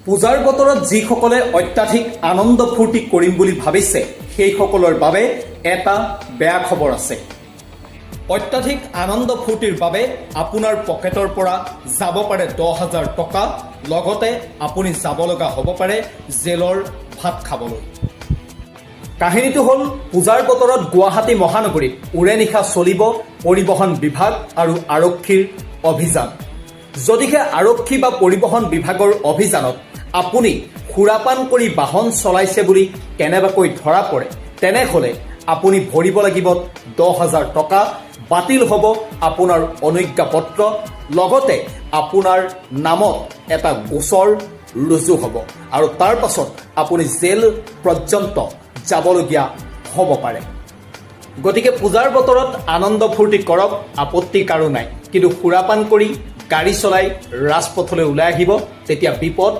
পূজাৰ বতৰত যিসকলে অত্যাধিক আনন্দ ফূৰ্তি কৰিম বুলি ভাবিছে সেইসকলৰ বাবে এটা বেয়া খবৰ আছে। অত্যাধিক আনন্দ ফূৰ্তিৰ বাবে আপোনাৰ পকেটৰ পৰা যাব পাৰে 10,000 টকা, লগতে আপুনি যাব লগা হ'ব পাৰে জেলৰ ভাত খাবলৈ। কাহিনীটো হ'ল পূজাৰ বতৰত গুৱাহাটী মহানগৰীত উৰে নিশা চলিব পৰিবহণ বিভাগ আৰু আৰক্ষীৰ অভিযান। যদিহে আৰক্ষী বা পৰিবহণ বিভাগৰ অভিযানত আপুনি সুৰাপান কৰি বাহন চলাইছে বুলি কেনেবাকৈ ধৰা পৰে, তেনেহ'লে আপুনি ভৰিব লাগিব 10,000 টকা, বাতিল হ'ব আপোনাৰ অনুজ্ঞাপত্ৰ, লগতে আপোনাৰ নামত এটা গোচৰ ৰুজু হ'ব আৰু তাৰ পাছত আপুনি জেল পৰ্যন্ত যাবলগীয়া হ'ব পাৰে। গতিকে পূজাৰ বতৰত আনন্দ ফূৰ্তি কৰক, আপত্তি কাৰো নাই, কিন্তু সুৰাপান কৰি গাড়ী চলাই ৰাজপথলৈ ওলাই আহিব, তেতিয়া বিপদ